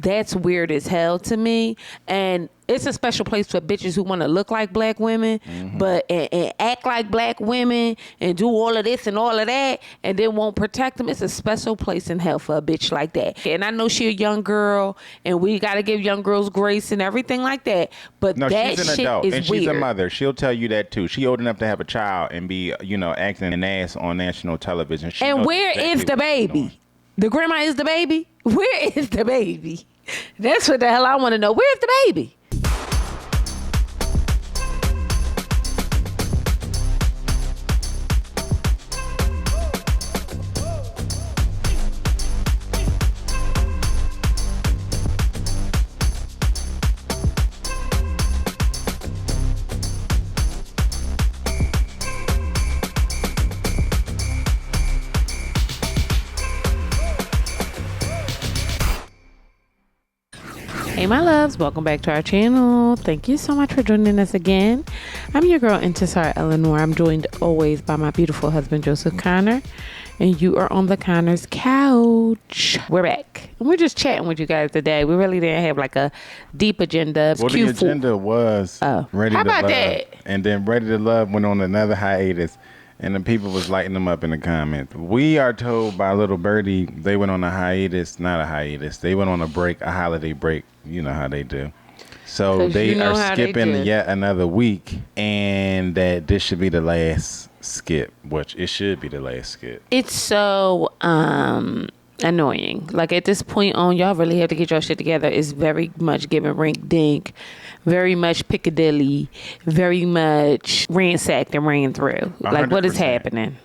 that's weird as hell to me. And it's a special place for bitches who want to look like black women, but and act like black women and do all of this and all of that, and then won't protect them. It's a special place in hell for a bitch like that. And I know she a young girl, and we got to give young girls grace and everything like that. But no, that she's an shit adult, is and weird. she's a mother. She'll tell you that too. She old enough to have a child and be, acting an ass on national television. She And knows where exactly is the what she's doing. baby? The grandma is the baby? Where is the baby? That's what the hell I want to know. Where's the baby? Hey my loves, welcome back to our channel. Thank you so much for joining us again. I'm your girl Intisar Eleanor. I'm joined always by my beautiful husband Joseph Conner, and you are on the Conner's couch. We're back and we're just chatting with you guys today. We really didn't have like a deep agenda. Well, the agenda was Ready How to about Love, that? and then Ready to Love went on another hiatus. And the people was lighting them up in the comments. We are told by Little Birdie they went on a hiatus, not a hiatus. They went on a break, a holiday break. You know how they do. So they are skipping yet another week, and that this should be the last skip, which it should be the last skip. It's so annoying. Like at this point on, y'all really have to get your shit together. It's very much giving rink dink, very much Piccadilly, very much ransacked and ran through. Like 100%. what is happening?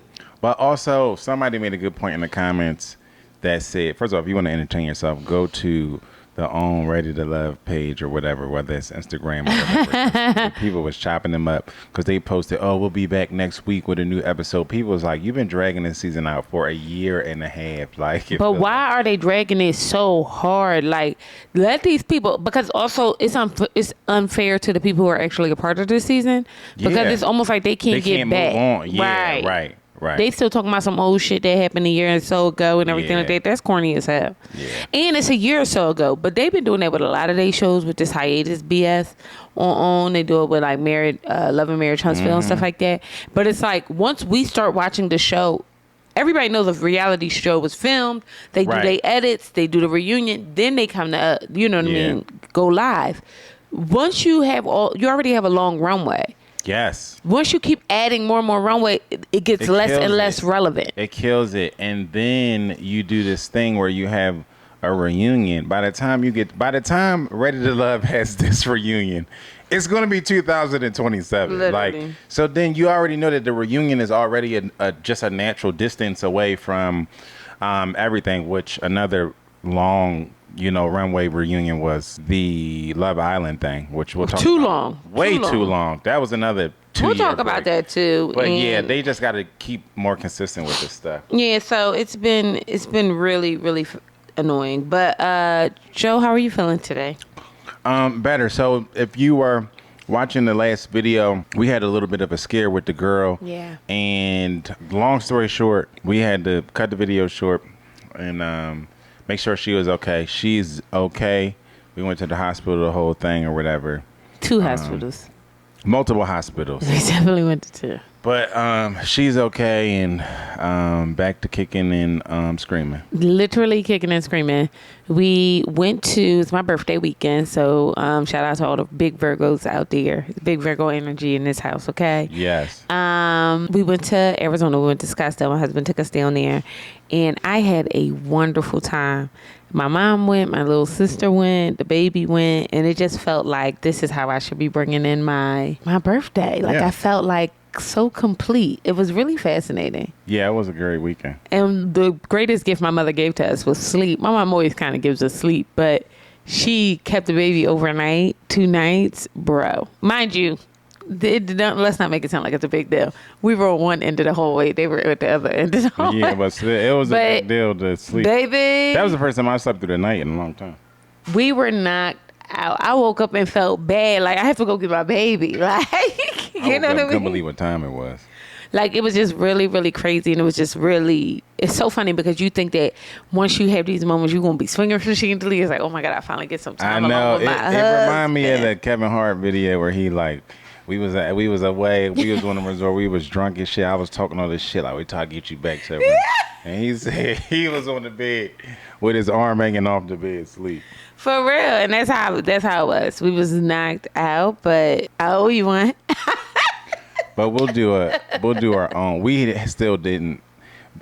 But also, somebody made a good point in the comments that said, first of all, if you want to entertain yourself, go to the own Ready to Love page or whatever, whether it's Instagram or whatever. People was chopping them up because they posted, oh, we'll be back next week with a new episode. People was like, you've been dragging this season out for a year and a half. Like, but why are they dragging it so hard? Like, let these people, because also it's unfair to the people who are actually a part of this season, because it's almost like they can't get back. Move on. Yeah, right. They still talking about some old shit that happened a year or so ago and everything like that. That's corny as hell. Yeah. And it's a year or so ago. But they've been doing that with a lot of their shows with this hiatus BS on. They do it with like Love and Marriage Huntsville and stuff like that. But it's like once we start watching the show, everybody knows the reality show was filmed. They do their edits. They do the reunion. Then they come to, you know what I mean, go live. Once you already have a long runway. Yes. Once you keep adding more and more runway, it gets less and less relevant. It kills it. And then you do this thing where you have a reunion. By the time Ready to Love has this reunion, it's going to be 2027. Literally. Like, so then you already know that the reunion is already just a natural distance away from everything, which another long runway reunion was the Love Island thing, which we'll talk about. Way too long. That was another 2 years. We'll talk about that too. But yeah, they just got to keep more consistent with this stuff. Yeah, so it's been really, really annoying. But Joe, how are you feeling today? Better. So if you were watching the last video, we had a little bit of a scare with the girl. Yeah. And long story short, we had to cut the video short and make sure she was okay. She's okay. We went to the hospital, the whole thing or whatever. 2 hospitals. Multiple hospitals. We definitely went to 2. But she's okay and back to kicking and screaming. Literally kicking and screaming. We went to, it's my birthday weekend, so shout out to all the big Virgos out there. Big Virgo energy in this house, okay? Yes. We went to Arizona. We went to Scottsdale. My husband took us down there, and I had a wonderful time. My mom went, my little sister went, the baby went, and it just felt like this is how I should be bringing in my birthday. Like I felt like so complete. It was really fascinating. Yeah, it was a great weekend. And the greatest gift my mother gave to us was sleep. My mom always kind of gives us sleep, but she kept the baby overnight, 2 nights, bro. Mind you, let's not make it sound like it's a big deal. We were on one end of the hallway. They were at the other end of the hallway. Yeah, but it was a big deal to sleep. Baby. That was the first time I slept through the night in a long time. We were knocked out. I woke up and felt bad. Like, I have to go get my baby. Like, you know what I mean? I couldn't believe what time it was. Like, it was just really, really crazy. And it was just really, it's so funny because you think that once you have these moments, you're going to be swinging from chandelier. It's like, oh my God, I finally get some time alone with my husband. It reminded me of the Kevin Hart video where he like, we was away, we was on the resort, we was drunk and shit. I was talking all this shit like, we try to get you back to her. And he said he was on the bed with his arm hanging off the bed, asleep. For real, and that's how it was. We was knocked out, but I owe you one. But we'll do our own. We still didn't.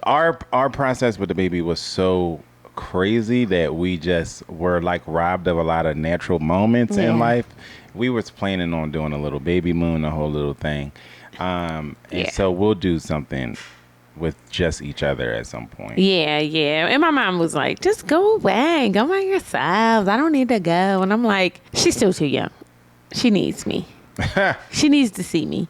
Our process with the baby was so crazy that we just were like robbed of a lot of natural moments in life. We was planning on doing a little baby moon, the whole little thing, and so we'll do something with just each other at some point. Yeah. And my mom was like, just go away. Go by yourselves. I don't need to go. And I'm like, she's still too young. She needs me. She needs to see me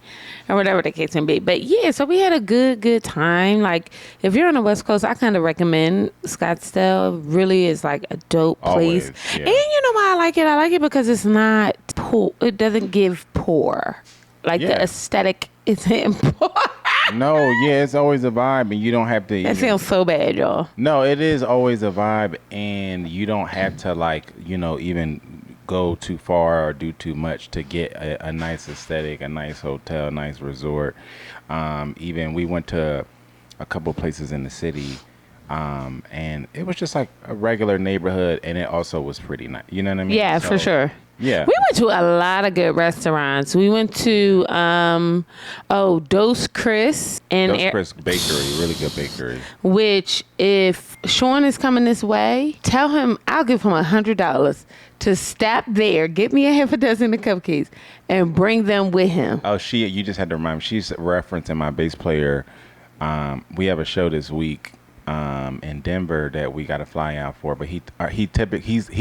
or whatever the case may be. But yeah, so we had a good time. Like, if you're on the West Coast, I kind of recommend Scottsdale. Really is like a dope place. Always, yeah. And you know why I like it? I like it because it's not poor. It doesn't give poor. Like the aesthetic isn't poor. No, yeah, it's always a vibe, and you don't have to. That sounds so bad, y'all. No, it is always a vibe, and you don't have to like, even go too far or do too much to get a nice aesthetic, a nice hotel, a nice resort. Even we went to a couple places in the city, and it was just like a regular neighborhood, and it also was pretty nice. You know what I mean? Yeah, for sure. Yeah. We went to a lot of good restaurants. We went to Dos Chris and Dos Chris Bakery, really good bakery. Which, if Sean is coming this way, tell him I'll give him $100 to stop there, get me a half a dozen of cupcakes, and bring them with him. Oh, you just had to remind me. She's referencing my bass player. We have a show this week in Denver that we got to fly out for, but he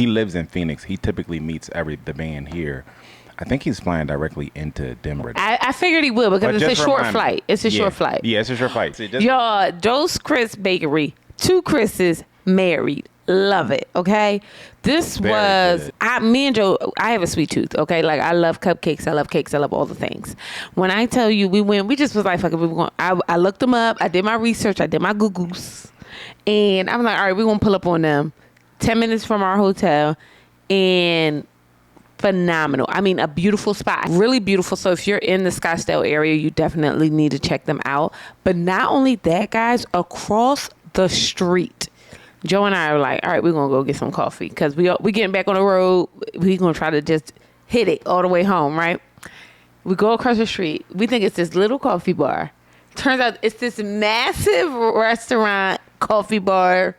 lives in Phoenix. He typically meets the band here. I think he's flying directly into Denver. I figured he would because it's a short flight. It's a short flight. Yeah, it's a short flight. Y'all, Dos Chris Bakery, 2 Chris's married. Love it. Okay, this was me and Joe. I have a sweet tooth. Okay, like I love cupcakes. I love cakes. I love all the things. When I tell you we went, we just was like, fuck it, we were going. I looked them up. I did my research. I did my Googles, and I'm like, all right, we're gonna pull up on them. 10 minutes from our hotel, and phenomenal. I mean, a beautiful spot, really beautiful. So if you're in the Scottsdale area, you definitely need to check them out. But not only that, guys, across the street, Joe and I are like, all right, we're going to go get some coffee because we getting back on the road. We're going to try to just hit it all the way home, right? We go across the street. We think it's this little coffee bar. Turns out it's this massive restaurant, coffee bar.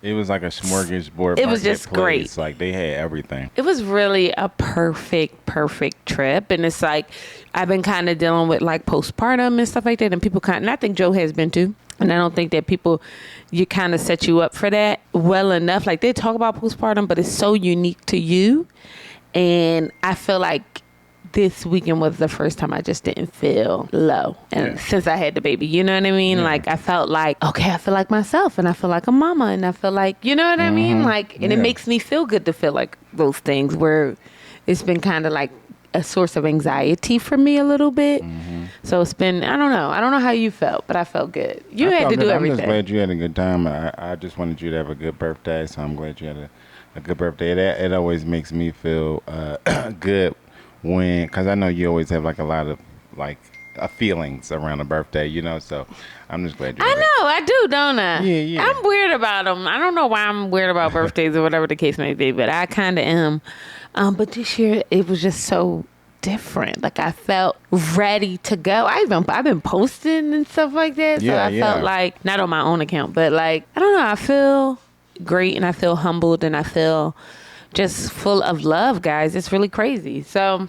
It was like a smorgasbord. It was just great. Like they had everything. It was really a perfect trip. And it's like, I've been kind of dealing with like postpartum and stuff like that. And people and I think Joe has been too. And I don't think that you kind of set you up for that well enough. Like they talk about postpartum, but it's so unique to you. And I feel like this weekend was the first time I just didn't feel low. And since I had the baby, you know what I mean? Yeah. Like I felt like, okay, I feel like myself and I feel like a mama and I feel like, you know what I mean? Like, and it makes me feel good to feel like those things where it's been kind of like a source of anxiety for me a little bit. So it's been, I don't know how you felt, but I felt good. You had to do everything. I'm just glad you had a good time. I just wanted you to have a good birthday, so I'm glad you had a good birthday. It always makes me feel good because I know you always have like a lot of like feelings around a birthday, so I'm just glad you had I do, don't I? Yeah. I'm weird about them. I don't know why I'm weird about birthdays or whatever the case may be, but I kind of am. But this year it was just so different. Like I felt ready to go. I've been posting and stuff like that. So I felt like, not on my own account, but like, I don't know, I feel great and I feel humbled and I feel just full of love, guys. It's really crazy. So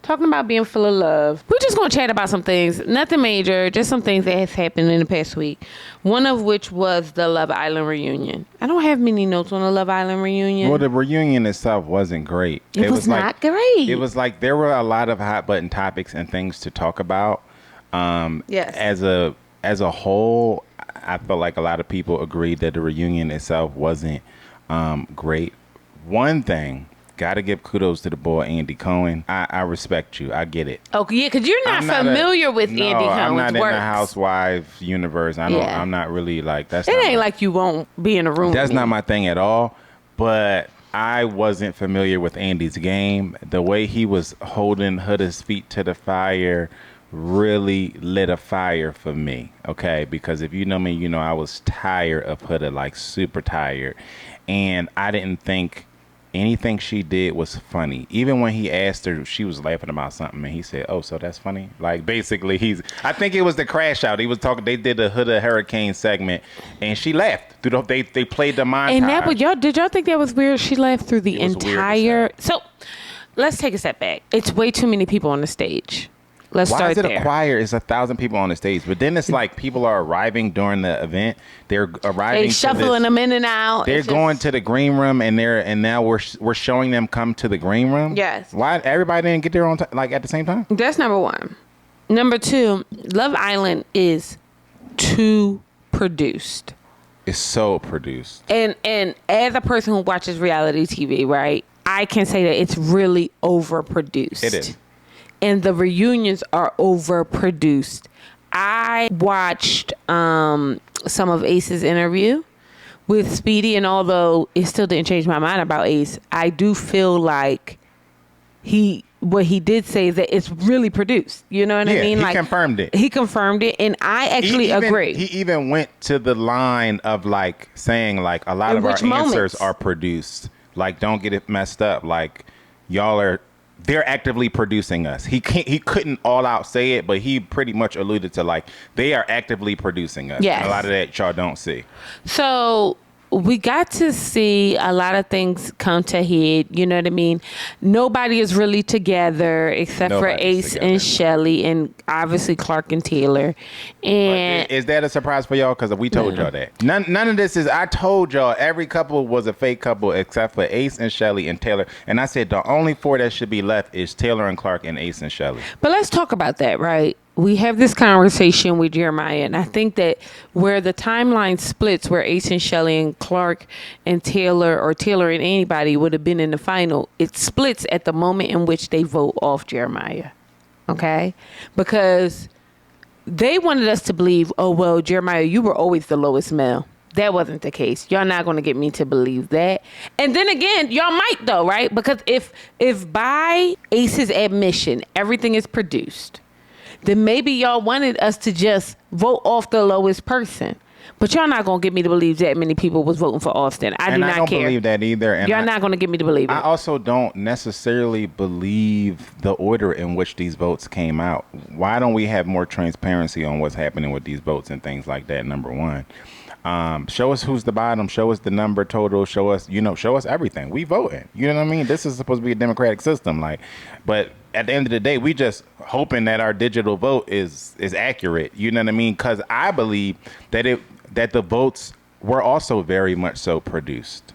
talking about being full of love, we're just going to chat about some things. Nothing major, just some things that has happened in the past week. One of which was the Love Island reunion. I don't have many notes on the Love Island reunion. Well, the reunion itself wasn't great. It was not great. It was like there were a lot of hot button topics and things to talk about. Yes. As a whole, I felt like a lot of people agreed that the reunion itself wasn't great. One thing, Gotta give kudos to the boy Andy Cohen. I respect you. I get it. Okay, yeah, because you're not familiar with Andy Cohen's I'm not works. in the housewife universe. I'm not really like that's. It ain't like you won't be in a room. That's with not me. my thing at all. But I wasn't familiar with Andy's game. The way he was holding Huda's feet to the fire really lit a fire for me. Okay, because if you know me, you know I was tired of Huda, like super tired, and I didn't think anything she did was funny. Even when he asked her, she was laughing about something, and he said, "Oh, so that's funny." Like basically, I think it was the crash out. He was talking. They did the Huda Hurricane segment, and she laughed. They played the montage. And that was did y'all think that was weird? She laughed through the entire. So let's take a step back. It's way too many people on the stage. Let's Why start is it there. a choir? It's 1,000 people on the stage, but then it's like people are arriving during the event. They're arriving. They shuffling them in and out. They're going to the green room, and now we're showing them come to the green room. Yes. Why everybody didn't get there on like at the same time? That's number one. Number two, Love Island is too produced. It's so produced. And as a person who watches reality TV, right, I can say that it's really overproduced. It is. And the reunions are overproduced. I watched some of Ace's interview with Speedy, and although it still didn't change my mind about Ace, I do feel like what he did say is that it's really produced. You know what I mean? He like confirmed it. He confirmed it, and I actually agree. He even went to the line of like saying like a lot of our answers are produced. Like don't get it messed up. Like they're actively producing us. He couldn't all out say it, but he pretty much alluded to like they are actively producing us. Yes. And a lot of that y'all don't see. So we got to see a lot of things come to head. You know what I mean? Nobody is really together except for Ace and Shelly, and obviously Clark and Taylor. And is that a surprise for y'all? Because we told y'all that. None of this is. I told y'all every couple was a fake couple except for Ace and Shelly and Taylor. And I said the only four that should be left is Taylor and Clark and Ace and Shelly. But let's talk about that, right? We have this conversation with Jeremiah, and I think that where the timeline splits, where Ace and Shelly and Clark and Taylor, or Taylor and anybody would have been in the final, it splits at the moment in which they vote off Jeremiah. Okay? Because they wanted us to believe, oh, well, Jeremiah, you were always the lowest male. That wasn't the case. Y'all not going to get me to believe that. And then again, y'all might though, right? Because if by Ace's admission, everything is produced, then maybe y'all wanted us to just vote off the lowest person. But y'all not going to get me to believe that many people was voting for Austin. I do not care. I don't believe that either. And y'all not going to get me to believe it. I also don't necessarily believe the order in which these votes came out. Why don't we have more transparency on what's happening with these votes and things like that, number one? Show us who's the bottom. Show us the number total. Show us everything. We voting. You know what I mean? This is supposed to be a democratic system. But at the end of the day, we just hoping that our digital vote is accurate. You know what I mean? Because I believe that the votes were also very much so produced.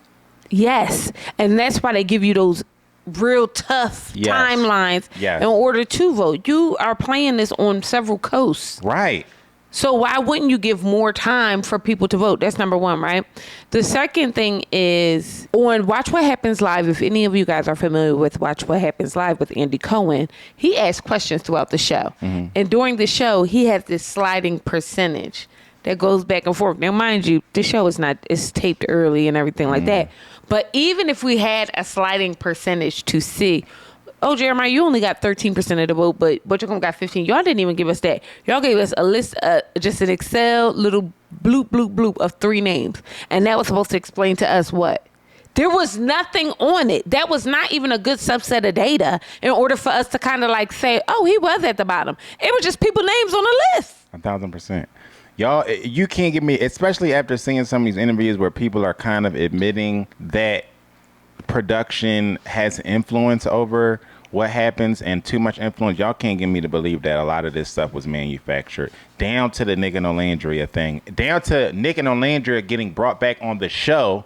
Yes, and that's why they give you those real tough timelines in order to vote. You are playing this on several coasts, right? So why wouldn't you give more time for people to vote? That's number one, right? The second thing is on Watch What Happens Live. If any of you guys are familiar with Watch What Happens Live with Andy Cohen, he asks questions throughout the show. Mm-hmm. And during the show, he has this sliding percentage that goes back and forth. Now, mind you, the show it's taped early and everything like that. But even if we had a sliding percentage to see, oh, Jeremiah, you only got 13% of the vote, but you're got 15. Y'all didn't even give us that. Y'all gave us a list, just an Excel little bloop, bloop, bloop of 3 names. And that was supposed to explain to us what? There was nothing on it. That was not even a good subset of data in order for us to kind of like say, oh, he was at the bottom. It was just people names on the list. 1,000%. Y'all, you can't give me, especially after seeing some of these interviews where people are kind of admitting that production has influence over what happens and too much influence. Y'all can't get me to believe that a lot of this stuff was manufactured, down to the Nick and Olandria thing, down to Nick and Olandria getting brought back on the show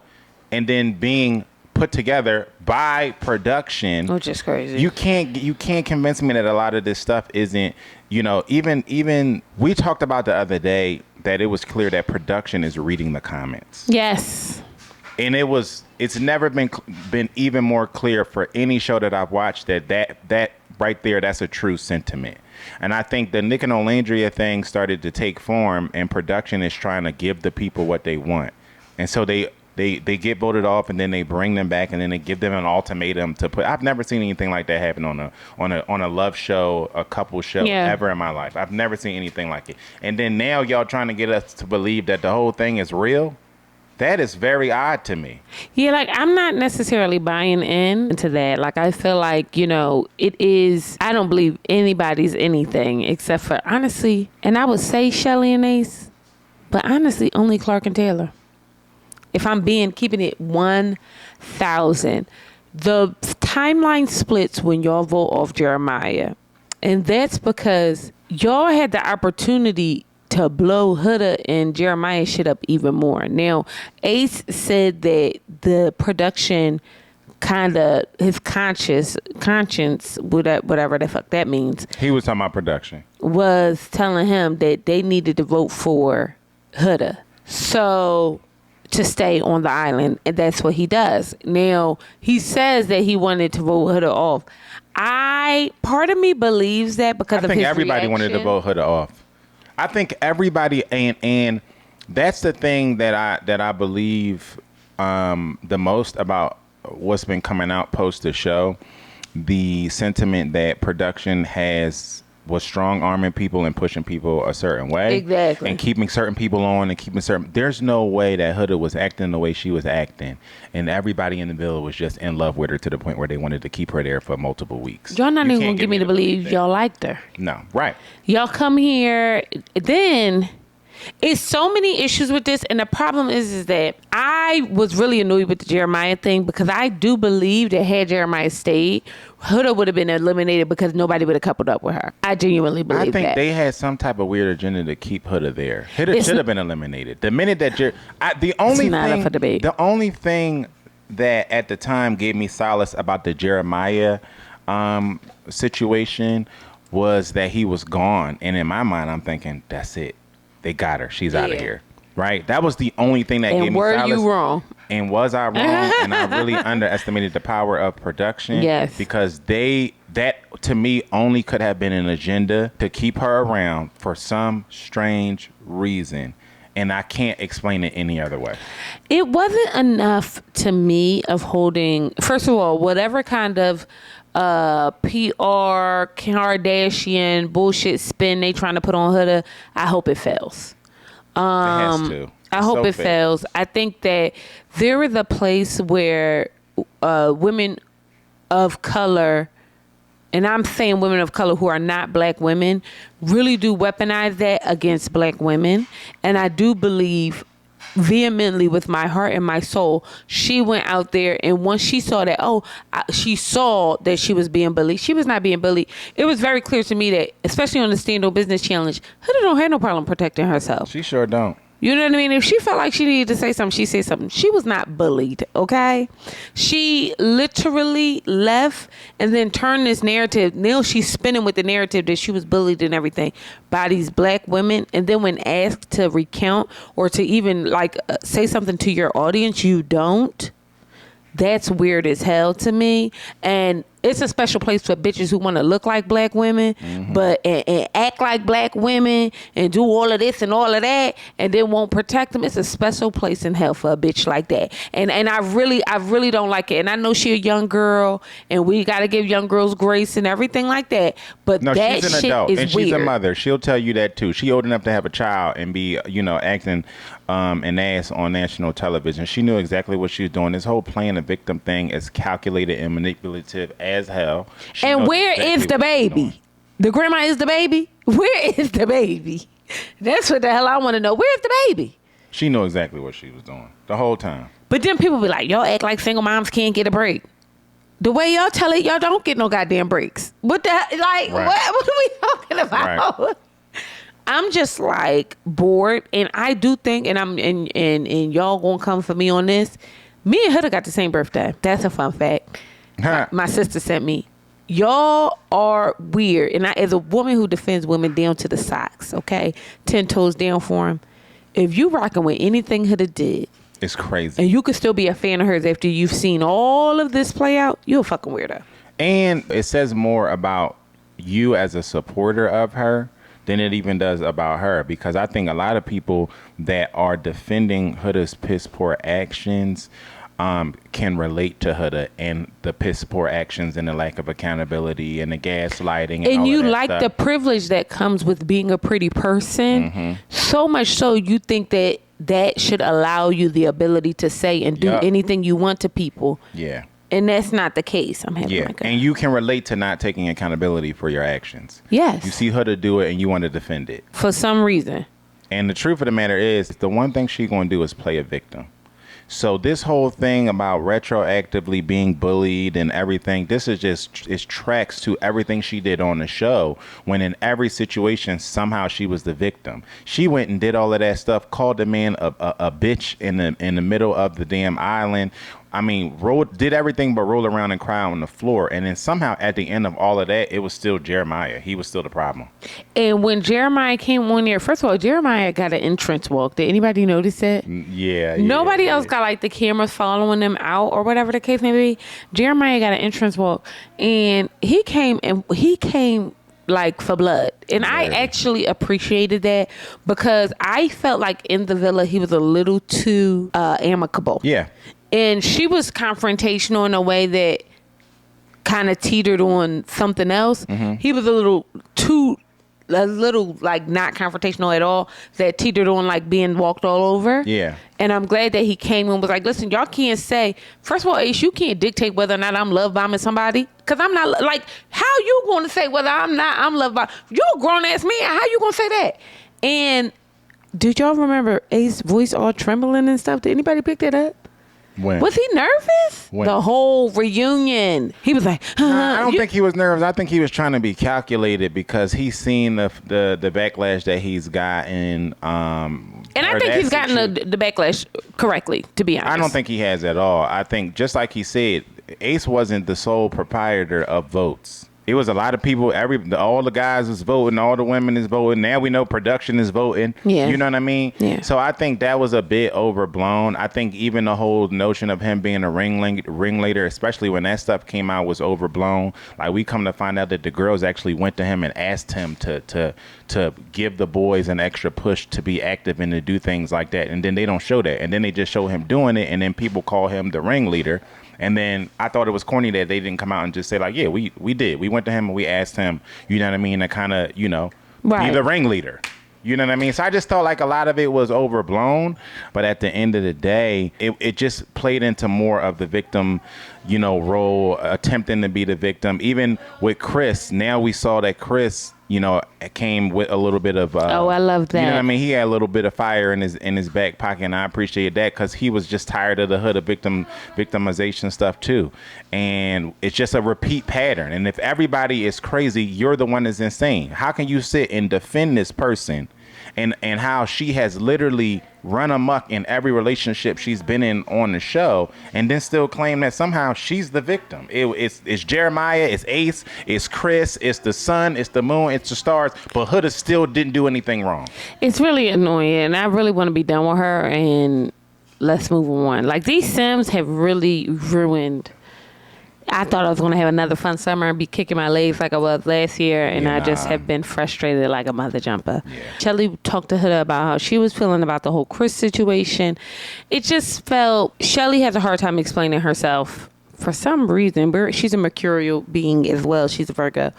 and then being put together by production, which is crazy. You can't convince me that a lot of this stuff isn't, even we talked about the other day that it was clear that production is reading the comments. Yes. And it's never been even more clear for any show that I've watched that right there, that's a true sentiment. And I think the Nick and Olandria thing started to take form, and production is trying to give the people what they want. And so they get voted off, and then they bring them back, and then they give them an ultimatum to put. I've never seen anything like that happen on a love show, a couple show ever in my life. I've never seen anything like it. And then now y'all trying to get us to believe that the whole thing is real. That is very odd to me. Yeah, like, I'm not necessarily buying into that. Like, I feel like, it is, I don't believe anybody's anything except for, honestly, and I would say Shelly and Ace, but honestly, only Clark and Taylor. If I'm keeping it 1,000. The timeline splits when y'all vote off Jeremiah. And that's because y'all had the opportunity to blow Huda and Jeremiah shit up even more. Now, Ace said that the production his conscience, whatever the fuck that means. He was talking about production. Was telling him that they needed to vote for Huda. So, to stay on the island, and that's what he does. Now, he says that he wanted to vote Huda off. Part of me believes that because of his reaction. I think everybody wanted to vote Huda off. I think everybody, and that's the thing that I believe the most about what's been coming out post the show. The sentiment that production was strong arming people and pushing people a certain way. Exactly. And keeping certain people on and there's no way that Huda was acting the way she was acting. And everybody in the bill was just in love with her to the point where they wanted to keep her there for multiple weeks. Y'all not even going to get me to believe y'all liked her. No, right. Y'all come here, then it's so many issues with this. And the problem is that I was really annoyed with the Jeremiah thing because I do believe that had Jeremiah stayed, Huda would have been eliminated because nobody would have coupled up with her. I genuinely believe that. I think they had some type of weird agenda to keep Huda there. Huda should have been eliminated. The minute that the only thing that at the time gave me solace about the Jeremiah situation was that he was gone. And in my mind, I'm thinking, that's it. They got her. She's out of here. Right? That was the only thing that gave me solace. And were you wrong? And was I wrong? And I really underestimated the power of production. Yes. Because that to me only could have been an agenda to keep her around for some strange reason. And I can't explain it any other way. It wasn't enough to me of holding, first of all, whatever kind of PR Kardashian bullshit spin they trying to put on Huda, I hope it fails. It has to. I hope it fails. I think that there is a place where women of color, and I'm saying women of color who are not black women, really do weaponize that against black women. And I do believe vehemently with my heart and my soul, she went out there, and once she saw that, she saw that she was being bullied. She was not being bullied. It was very clear to me that, especially on the Stand Up Business Challenge, Huda don't have no problem protecting herself. She sure don't. You know what I mean? If she felt like she needed to say something, she said something. She was not bullied, okay? She literally left and then turned this narrative. Now she's spinning with the narrative that she was bullied and everything by these black women. And then when asked to recount or to even say something to your audience, you don't. That's weird as hell to me. And it's a special place for bitches who want to look like black women, but and act like black women and do all of this and all of that, and then won't protect them. It's a special place in hell for a bitch like that. And I really don't like it. And I know she a young girl, and we got to give young girls grace and everything like that. But no, that she's an shit adult, is and weird. she's a mother. She'll tell you that too. She old enough to have a child and be, acting an ass on national television. She knew exactly what she was doing. This whole playing the victim thing is calculated and manipulative as hell. And where is the baby? The grandma is the baby? Where is the baby? That's what the hell I want to know. Where's the baby? She knew exactly what she was doing the whole time. But then people be like, y'all act like single moms can't get a break. The way y'all tell it, y'all don't get no goddamn breaks. What the hell? Like, right. What are we talking about? Right. I'm just bored, and I do think, and y'all gonna come for me on this. Me and Huda got the same birthday. That's a fun fact. My sister sent me. Y'all are weird, and as a woman who defends women down to the socks, okay, 10 toes down for them. If you rocking with anything Huda did, It's crazy. And you could still be a fan of hers after you've seen all of this play out. You're a fucking weirdo. And it says more about you as a supporter of her than it even does about her, because I think a lot of people that are defending Huda's piss poor actions can relate to Huda and the piss poor actions and the lack of accountability and the gaslighting. And all you of that like stuff. the privilege that comes with being a pretty person, so much so you think that should allow you the ability to say and do anything you want to people. Yeah. And that's not the case. I'm having my And you can relate to not taking accountability for your actions. Yes. You see Huda do it and you want to defend it. For some reason. And the truth of the matter is, the one thing she's going to do is play a victim. So this whole thing about retroactively being bullied and everything, this is just, it tracks to everything she did on the show, when in every situation, somehow she was the victim. She went and did all of that stuff, called the man a bitch in the middle of the damn island. I mean, did everything but roll around and cry on the floor. And then somehow at the end of all of that, it was still Jeremiah. He was still the problem. And when Jeremiah came on there, first of all, Jeremiah got an entrance walk. Did anybody notice that? Yeah. Nobody else got like the cameras following them out or whatever the case may be. Jeremiah got an entrance walk. And he came like for blood. And I actually appreciated that, because I felt like in the villa, he was a little too amicable. Yeah. And she was confrontational in a way that kind of teetered on something else. He was a little like not confrontational at all, that teetered on like being walked all over. Yeah. And I'm glad that he came and was like, listen, y'all can't say, first of all, Ace, you can't dictate whether or not I'm love bombing somebody. Cause I'm not, like, how you going to say whether I'm love bombing? You a grown ass man. How you going to say that? And did y'all remember Ace's voice all trembling and stuff? Did anybody pick that up? When? Was he nervous? When? The whole reunion. He was like, I don't think he was nervous. I think he was trying to be calculated, because he's seen the backlash that he's gotten. And I think he's gotten the backlash correctly, to be honest. I don't think he has at all. I think, just like he said, Ace wasn't the sole proprietor of votes. It was a lot of people. All the guys was voting. All the women is voting. Now we know production is voting. Yeah. You know what I mean? Yeah. So I think that was a bit overblown. I think even the whole notion of him being a ringleader, especially when that stuff came out, was overblown. Like, we come to find out that the girls actually went to him and asked him to give the boys an extra push to be active and to do things like that. And then they don't show that. And then they just show him doing it. And then people call him the ringleader. And then I thought it was corny that they didn't come out and just say, like, yeah, we did. We went to him and we asked him, you know what I mean, to kind of, be the ringleader. You know what I mean? So I just thought like a lot of it was overblown. But at the end of the day, it just played into more of the victim, role, attempting to be the victim. Even with Chris, now we saw that Chris, came with a little bit of I love that. You know what I mean? He had a little bit of fire in his back pocket, and I appreciate that, because he was just tired of the Huda victimization stuff too. And it's just a repeat pattern. And if everybody is crazy, you're the one that's insane. How can you sit and defend this person and how she has literally run amok in every relationship she's been in on the show, and then still claim that somehow she's the victim? It's Jeremiah, it's Ace, it's Chris, it's the sun, it's the moon, it's the stars, but Huda still didn't do anything wrong. It's really annoying, and I really want to be done with her, and let's move on. Like, these Sims have really ruined. I thought I was going to have another fun summer and be kicking my legs like I was last year, and I just have been frustrated like a mother jumper. Yeah. Shelly talked to her about how she was feeling about the whole Chris situation. It just felt, Shelly has a hard time explaining herself for some reason. She's a mercurial being as well. She's a Virgo.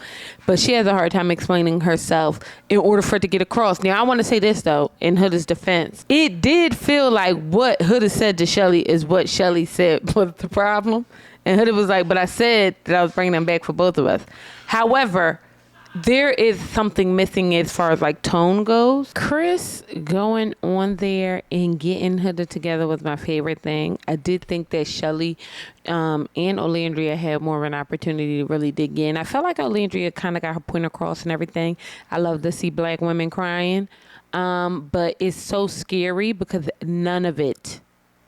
But she has a hard time explaining herself in order for it to get across. Now, I want to say this, though, in Huda's defense. It did feel like what Huda said to Shelly is what Shelly said was the problem. And Huda was like, but I said that I was bringing them back for both of us. However, there is something missing as far as like tone goes. Chris going on there and getting Huda together was my favorite thing. I did think that Shelly and Olandria had more of an opportunity to really dig in. I felt like Olandria kind of got her point across and everything. I love to see black women crying. But it's so scary because none of it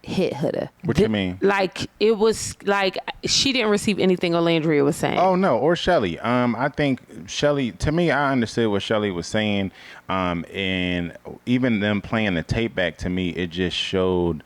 hit Huda. What you mean? Like, it was like she didn't receive anything Olandria was saying. Oh no, or Shelly. I think Shelly, to me, I understood what Shelly was saying. And even them playing the tape back, to me, it just showed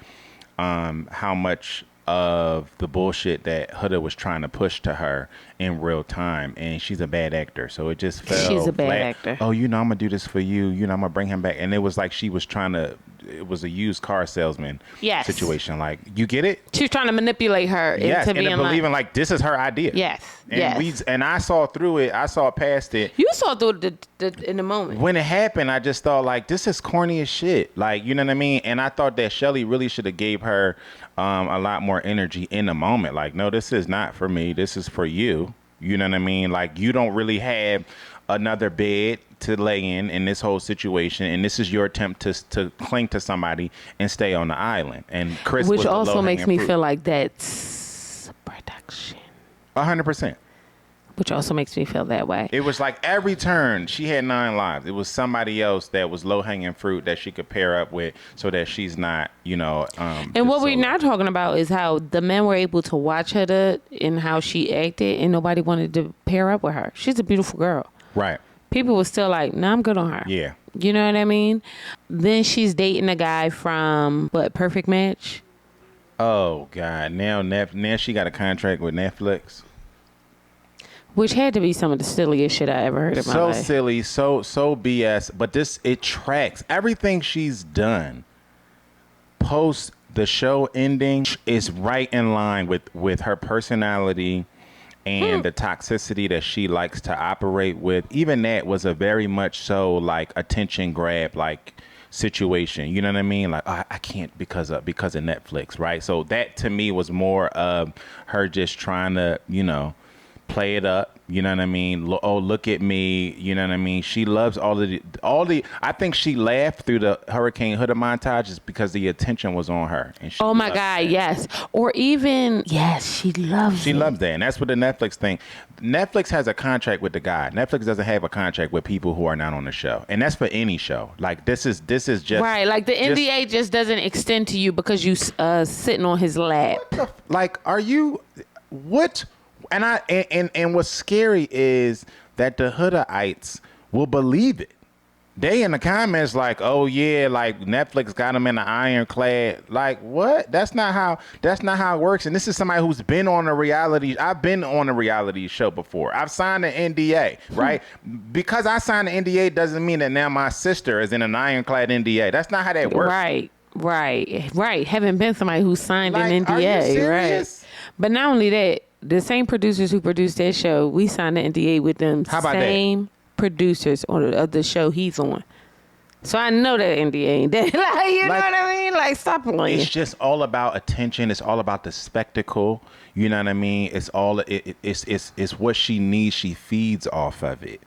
how much of the bullshit that Huda was trying to push to her in real time, and she's a bad actor, so it just fell She's a bad flat. actor. Oh, I'm gonna do this for you, I'm gonna bring him back, and it was like she was trying to, it was a used car salesman situation. Like, you get it? She was trying to manipulate her into being believing like this is her idea. And I saw through it. I saw past it. You saw through the in the moment. When it happened, I just thought like, this is corny as shit. Like, you know what I mean? And I thought that Shelly really should have gave her a lot more energy in the moment. Like, no, this is not for me. This is for you. You know what I mean? Like, you don't really have another bed to lay in this whole situation, and this is your attempt to cling to somebody and stay on the island. And Chris, which also makes me feel like that's production. 100%. Which also makes me feel that way. It was like every turn she had 9 lives. It was somebody else that was low hanging fruit that she could pair up with, so that she's not, and what we're not talking about is how the men were able to watch her and how she acted, and nobody wanted to pair up with her. She's a beautiful girl. Right. People were still like, nah, I'm good on her. Yeah. You know what I mean? Then she's dating a guy from Perfect Match. Oh God! Now she got a contract with Netflix. Which had to be some of the silliest shit I ever heard in my life. So silly, so BS. But it tracks everything she's done. Post the show ending is right in line with her personality and the toxicity that she likes to operate with. Even that was a very much so like attention grab like situation. You know what I mean? Like, oh, I can't because of Netflix, right? So that to me was more of her just trying to, play it up. You know what I mean? Oh, look at me. You know what I mean? She loves all the. I think she laughed through the Hurricane Huda montages because the attention was on her. And oh my God, yes. Or even she loves. She loves that, and that's what the Netflix thing. Netflix has a contract with the guy. Netflix doesn't have a contract with people who are not on the show, and that's for any show. Like this is just right. Like the NDA just doesn't extend to you because you sitting on his lap. Like, are you what? And what's scary is that the Hudaites will believe it. They in the comments like, oh yeah, like Netflix got them in the ironclad. Like what? That's not how it works. And this is somebody who's been on a reality. I've been on a reality show before. I've signed an NDA, right? Because I signed an NDA doesn't mean that now my sister is in an ironclad NDA. That's not how that works. Right. Haven't been somebody who signed an NDA, are you serious? right? But not only that, the same producers who produced that show, we signed an NDA with them. How about same producers of the show he's on. So I know that NDA ain't that. Like, you know what I mean? Like, stop playing. It's just all about attention. It's all about the spectacle. You know what I mean? It's all it's what she needs. She feeds off of it,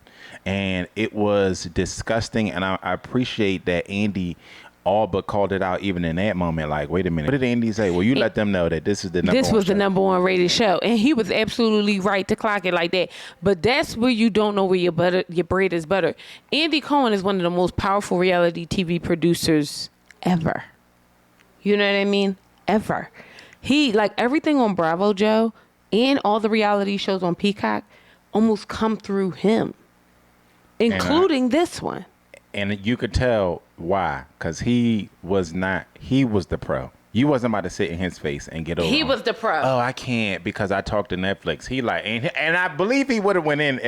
and it was disgusting. And I appreciate that Andy all but called it out even in that moment. Like, wait a minute, what did Andy say? Well, you let them know that this is the number one. This was the number one rated show, and he was absolutely right to clock it like that. But that's where you don't know where your bread is butter. Andy Cohen is one of the most powerful reality TV producers ever. You know what I mean? Ever. He, like, everything on Bravo, Joe, and all the reality shows on Peacock almost come through him, including this one. And you could tell why, because he was the pro. You wasn't about to sit in his face and get over. He was the pro. Oh, I can't because I talked to Netflix. He like, and I believe he would have went in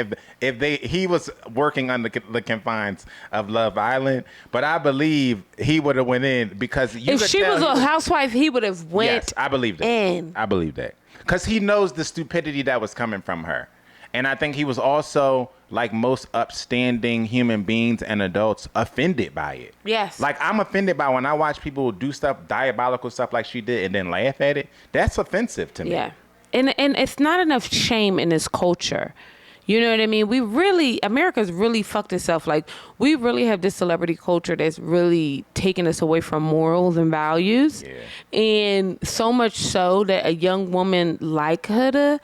if he was working on the confines of Love Island. But I believe he would have went in because if she was a housewife, he would have went. Yes, I believe that. I believe that because he knows the stupidity that was coming from her. And I think he was also, like most upstanding human beings and adults, offended by it. Yes. Like, I'm offended by when I watch people do stuff, diabolical stuff like she did, and then laugh at it. That's offensive to me. Yeah. And it's not enough shame in this culture. You know what I mean? America's really fucked itself. Like, we really have this celebrity culture that's really taken us away from morals and values. Yeah. And so much so that a young woman like Huda,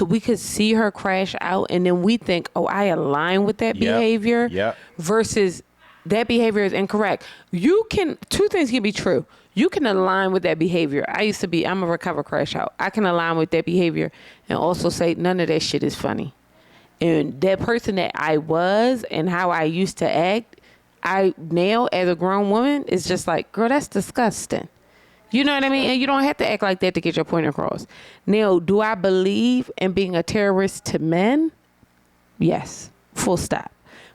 we could see her crash out, and then we think, oh, I align with that behavior. Yep. Versus that behavior is incorrect. Two things can be true. You can align with that behavior. I'm a recover crash out. I can align with that behavior and also say none of that shit is funny. And that person that I was and how I used to act, I now as a grown woman is just like, girl, that's disgusting. You know what I mean? And you don't have to act like that to get your point across. Now, do I believe in being a terrorist to men? Yes, full stop.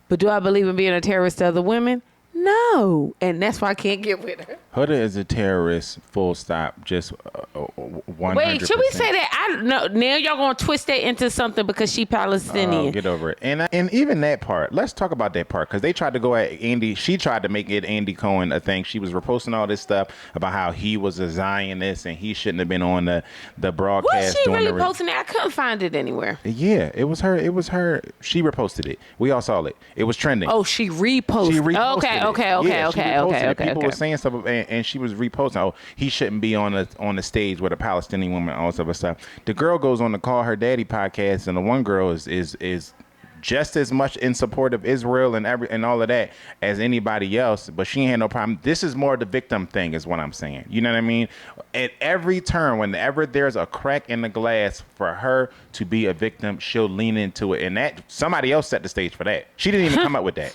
But do I believe in being a terrorist to other women? No. And that's why I can't get with her. Huda is a terrorist, full stop, just 100%. Wait, should we say that? I don't know. Now y'all going to twist that into something because she Palestinian. Oh, get over it. And even that part, let's talk about that part, because they tried to go at Andy. She tried to make it Andy Cohen a thing. She was reposting all this stuff about how he was a Zionist and he shouldn't have been on the broadcast. Was she really posting it? I couldn't find it anywhere. Yeah, it was her. It was her. She reposted it. We all saw it. It was trending. Oh, she reposted. She reposted Okay. People were saying stuff, and she was reposting. Oh, he shouldn't be on the stage with a Palestinian woman, all this other stuff. The girl goes on the Call Her Daddy podcast, and the one girl is just as much in support of Israel and all of that as anybody else, but she ain't had no problem. This is more the victim thing, is what I'm saying. You know what I mean? At every turn, whenever there's a crack in the glass for her to be a victim, she'll lean into it, and that somebody else set the stage for that. She didn't even come up with that.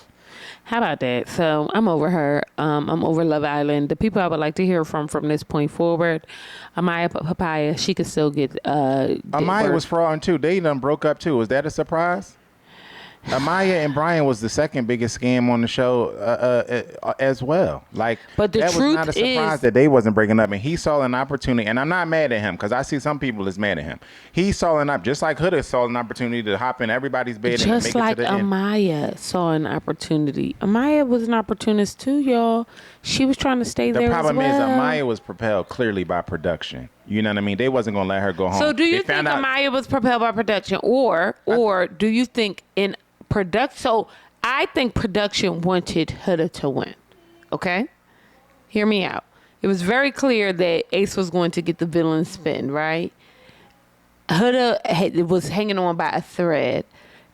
How about that? So I'm over her. I'm over Love Island. The people I would like to hear from this point forward, Amaya Papaya, she could still get. Amaya was frauding too. They done broke up too. Was that a surprise? Amaya and Brian was the second biggest scam on the show as well. Like, but the that truth was not a surprise that they wasn't breaking up. And he saw an opportunity, and I'm not mad at him because I see some people is mad at him. He saw just like Huda saw an opportunity to hop in everybody's bed and make like it to the end. Amaya saw an opportunity. Amaya was an opportunist too, y'all. She was trying to stay there as well. The problem is Amaya was propelled clearly by production. You know what I mean? They wasn't going to let her go home. So do you think Amaya was propelled by production, or do you think in production? So I think production wanted Huda to win. Okay? Hear me out. It was very clear that Ace was going to get the villain spin, right? Huda was hanging on by a thread.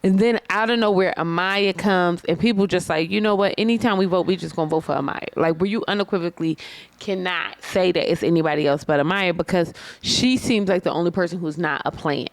And then out of nowhere, Amaya comes, and people just like, you know what? Anytime we vote, we just going to vote for Amaya. Like, where you unequivocally cannot say that it's anybody else but Amaya, because she seems like the only person who's not a plant.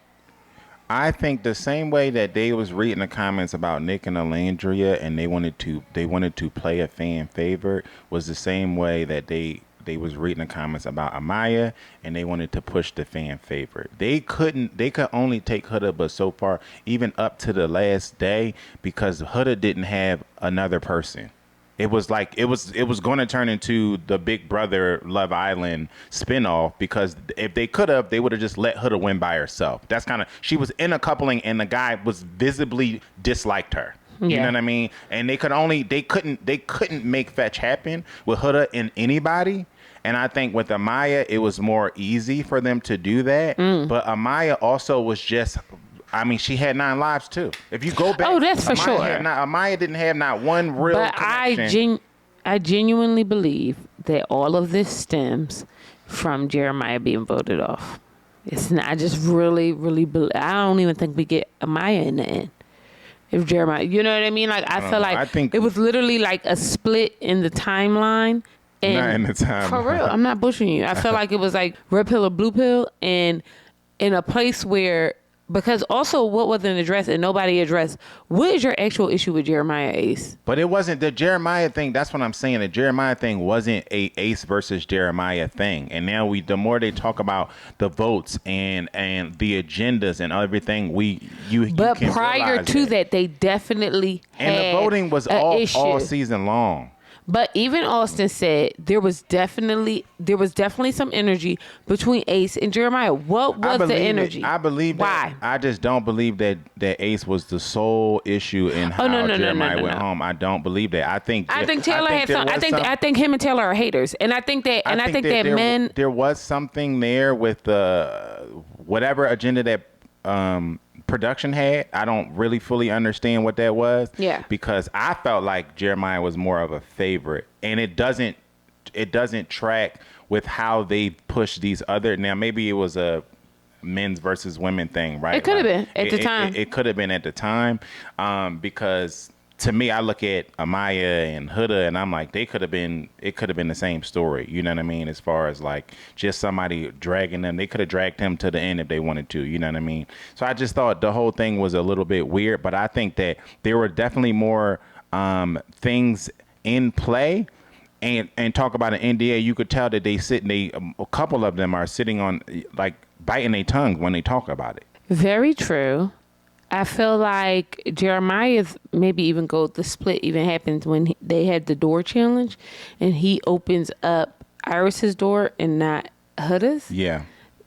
I think the same way that they was reading the comments about Nick and Alandria, and they wanted to play a fan favorite, was the same way that they was reading the comments about Amaya, and they wanted to push the fan favorite. They could only take Huda, but so far, even up to the last day, because Huda didn't have another person. It was like it was going to turn into the Big Brother Love Island spinoff, because if they could have, they would have just let Huda win by herself. That's kind of, she was in a coupling and the guy was visibly disliked her. You know what I mean? And they couldn't make fetch happen with Huda and anybody. And I think with Amaya, it was more easy for them to do that. But Amaya also was just, I mean, she had 9 lives too. If you go back, oh, that's for sure. Amaya didn't have not one real connection. I genuinely believe that all of this stems from Jeremiah being voted off. It's not. I just really, really believe. I don't even think we get Amaya in the end. If Jeremiah, you know what I mean? Like, I feel like it was literally like a split in the timeline. And not in the timeline. For real, I'm not bushing you. I feel like it was like red pill or blue pill, and in a place where, because also what wasn't addressed and nobody addressed, what is your actual issue with Jeremiah Ace? But it wasn't the Jeremiah thing. That's what I'm saying. The Jeremiah thing wasn't a Ace versus Jeremiah thing. And now the more they talk about the votes and the agendas and everything, But prior to that, they definitely had and the voting was all season long. But even Austin said there was definitely some energy between Ace and Jeremiah. What was the energy? I believe that. Why? I just don't believe that Ace was the sole issue in how Jeremiah went home. I don't believe that. I think Taylor had some. I think him and Taylor are haters, and I think that men. There was something there with whatever agenda that production had. I don't really fully understand what that was. Yeah. Because I felt like Jeremiah was more of a favorite, and it doesn't track with how they push these other. Now maybe it was a men's versus women thing, right? It could have been at the time. It could have been at the time, because to me, I look at Amaya and Huda, and I'm like, it could have been the same story. You know what I mean? As far as like just somebody dragging them, they could have dragged him to the end if they wanted to. You know what I mean? So I just thought the whole thing was a little bit weird, but I think that there were definitely more things in play. and talk about an NDA, you could tell that a couple of them are sitting on like biting their tongue when they talk about it. Very true. I feel like Jeremiah's maybe even the split even happens when they had the door challenge and he opens up Iris's door and not Huda's. Yeah.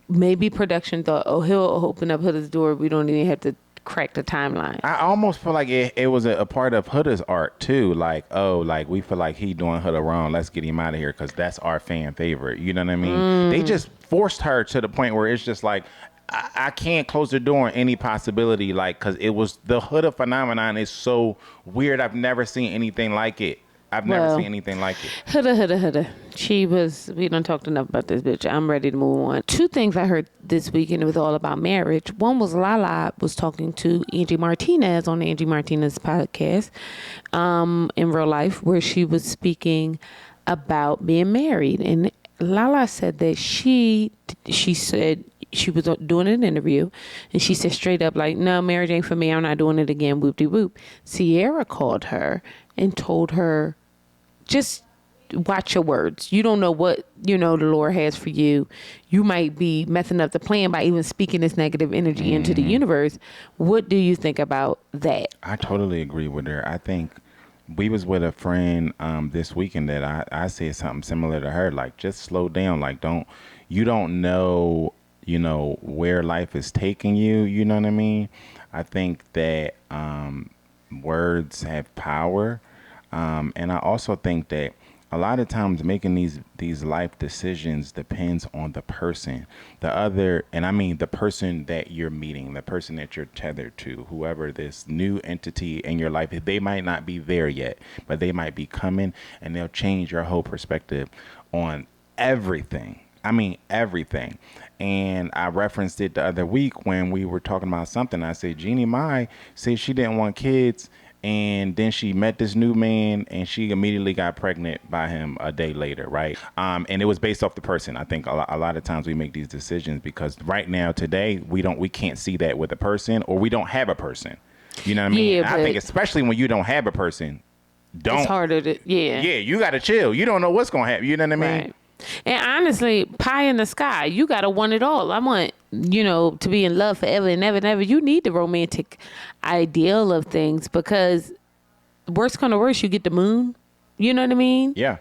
Maybe production thought, oh, he'll open up Huda's door. We don't even have to crack the timeline. I almost feel like it was a part of Huda's art too. Like, oh, like we feel like he doing Huda wrong. Let's get him out of here because that's our fan favorite. You know what I mean? They just forced her to the point where it's just like, I can't close the door on any possibility, like, because it was the Huda phenomenon is so weird. I've never seen anything like it. Never seen anything like it. Huda. We done talked enough about this bitch. I'm ready to move on. 2 things I heard this week, and it was all about marriage. One was Lala was talking to Angie Martinez on the Angie Martinez podcast in real life, where she was speaking about being married. And Lala said that she said she was doing an interview and she said straight up, like, no, marriage ain't for me. I'm not doing it again. Whoop de whoop. Sierra called her and told her, just watch your words. You don't know what, the Lord has for you. You might be messing up the plan by even speaking this negative energy into the universe. What do you think about that? I totally agree with her. I think we was with a friend this weekend that I said something similar to her. Like, just slow down. Like, you don't know, where life is taking you. You know what I mean? I think that words have power. And I also think that a lot of times making these life decisions depends on the person, the person that you're meeting, the person that you're tethered to, whoever this new entity in your life, they might not be there yet, but they might be coming and they'll change your whole perspective on everything. I mean, everything. And I referenced it the other week when we were talking about something. I said, Jeannie Mai said she didn't want kids. And then she met this new man and she immediately got pregnant by him a day later. Right. And it was based off the person. I think a lot of times we make these decisions because right now, today, we can't see that with a person or we don't have a person. You know what I mean? Yeah, I think especially when you don't have a person, it's harder to, Yeah, you got to chill. You don't know what's going to happen. You know what I mean? Right. And honestly, pie in the sky, you got to want it all. I want, to be in love forever and ever and ever. You need the romantic ideal of things because worst come to worst, you get the moon. You know what I mean? Yeah.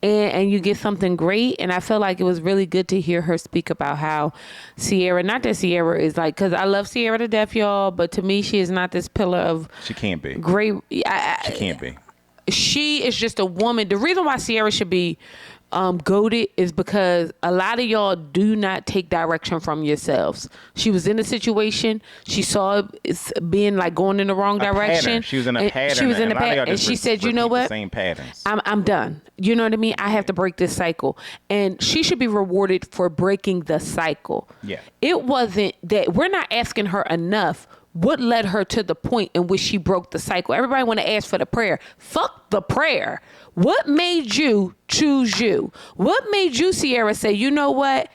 And you get something great. And I feel like it was really good to hear her speak about how Sierra, not that Sierra is like, because I love Sierra to death, y'all, but to me, she is not this pillar of... She can't be. Great. She can't be. She is just a woman. The reason why Sierra should be... goated is because a lot of y'all do not take direction from yourselves. She was in a situation. She saw it being like going in the wrong direction. Pattern. She was in a pattern. She was in a pattern. And she said, you know what? Same patterns. I'm done. You know what I mean? I have to break this cycle. And she should be rewarded for breaking the cycle. Yeah. It wasn't that we're not asking her enough. What led her to the point in which she broke the cycle? Everybody want to ask for the prayer. Fuck the prayer. What made you choose you? What made you, Sierra, say, you know what?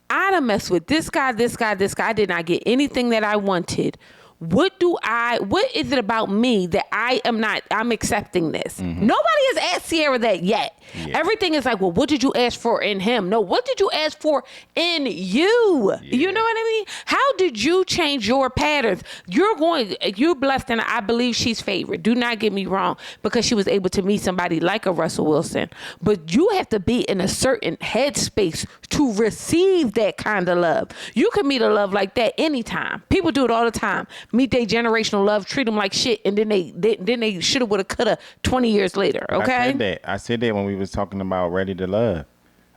I done messed with this guy. I did not get anything that I wanted. What is it about me that I'm accepting this? Mm-hmm. Nobody has asked Sierra that yet. Yeah. Everything is like, well, what did you ask for in him? No, what did you ask for in you? Yeah. You know what I mean? How did you change your patterns? You're blessed, and I believe she's favored. Do not get me wrong, because she was able to meet somebody like a Russell Wilson. But you have to be in a certain headspace to receive that kind of love. You can meet a love like that anytime. People do it all the time. Meet their generational love, treat them like shit, and then they shoulda, woulda, coulda 20 years later. Okay. I said that when we was talking about Ready to Love.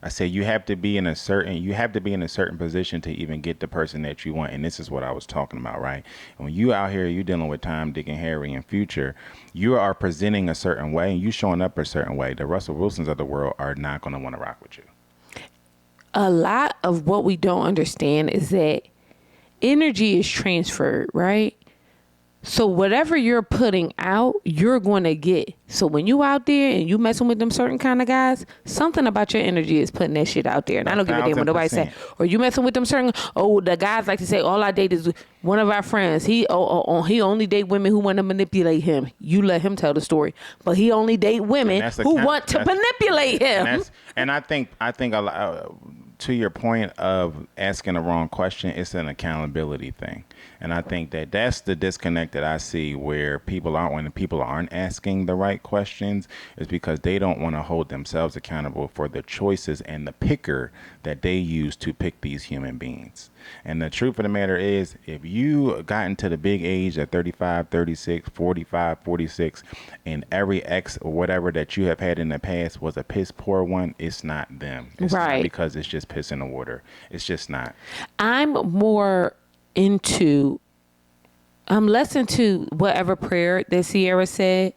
I said you have to be in a certain position to even get the person that you want, and this is what I was talking about, right? And when you out here, you dealing with Tom, Dick, and Harry and Future, you are presenting a certain way, and you showing up a certain way. The Russell Wilsons of the world are not going to want to rock with you. A lot of what we don't understand is that energy is transferred, right? So whatever you're putting out, you're going to get. So when you out there and you messing with them certain kind of guys, something about your energy is putting that shit out there. And I don't give a damn what nobody say. Or you messing with them certain, the guys like to say, all I date is one of our friends. He only date women who want to manipulate him. You let him tell the story. But he only date women who want to manipulate him. And I think a lot, to your point of asking the wrong question, it's an accountability thing. And I think that that's the disconnect that I see where when people aren't asking the right questions, is because they don't want to hold themselves accountable for the choices and the picker that they use to pick these human beings. And the truth of the matter is, if you got into the big age at 35, 36, 45, 46, and every ex or whatever that you have had in the past was a piss poor one, it's not them. It's not because it's just piss in the water. It's just not. I'm less into whatever prayer that Sierra said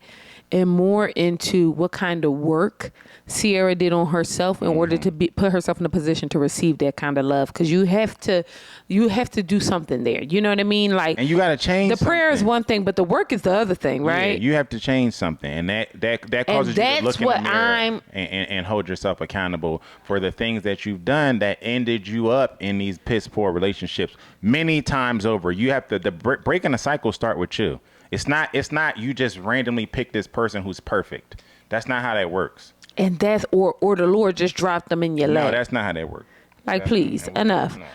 and more into what kind of work Sierra did on herself in order to put herself in a position to receive that kind of love. Because you have to do something there. You know what I mean? Like, and you got to change. The prayer is one thing, but the work is the other thing, right? Yeah, you have to change something, and that causes you to look in the mirror and hold yourself accountable for the things that you've done that ended you up in these piss poor relationships many times over. You have to breaking the cycle start with you. It's not you just randomly pick this person who's perfect. That's not how that works. And that's or the Lord just dropped them in your lap. No, that's not how that works. Like, please, enough. No.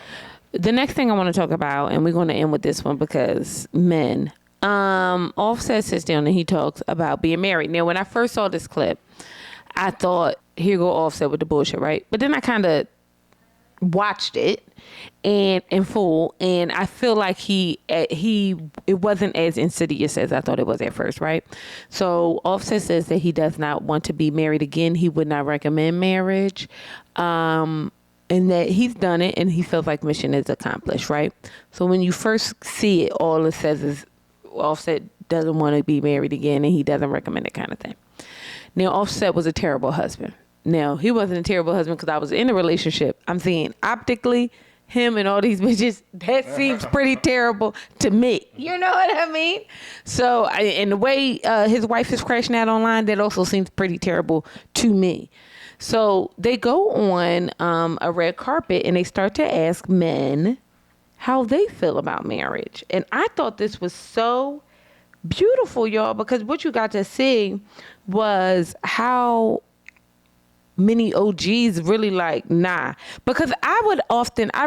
The next thing I want to talk about, and we're going to end with this one because men. Offset sits down and he talks about being married. Now, when I first saw this clip, I thought, here go Offset with the bullshit, right? But then I kind of watched it and in full, and I feel like it wasn't as insidious as I thought it was at first, right? So Offset says that he does not want to be married again. He would not recommend marriage, and that he's done it and he feels like mission is accomplished, right? So when you first see it, all it says is Offset doesn't want to be married again and he doesn't recommend it, kind of thing. Now, Offset was a terrible husband. Now, he wasn't a terrible husband because I was in a relationship. I'm seeing optically him and all these bitches. That seems pretty terrible to me. You know what I mean? So, and the way his wife is crashing out online, that also seems pretty terrible to me. So they go on a red carpet and they start to ask men how they feel about marriage. And I thought this was so beautiful, y'all, because what you got to see was how many OGs really like, nah. Because I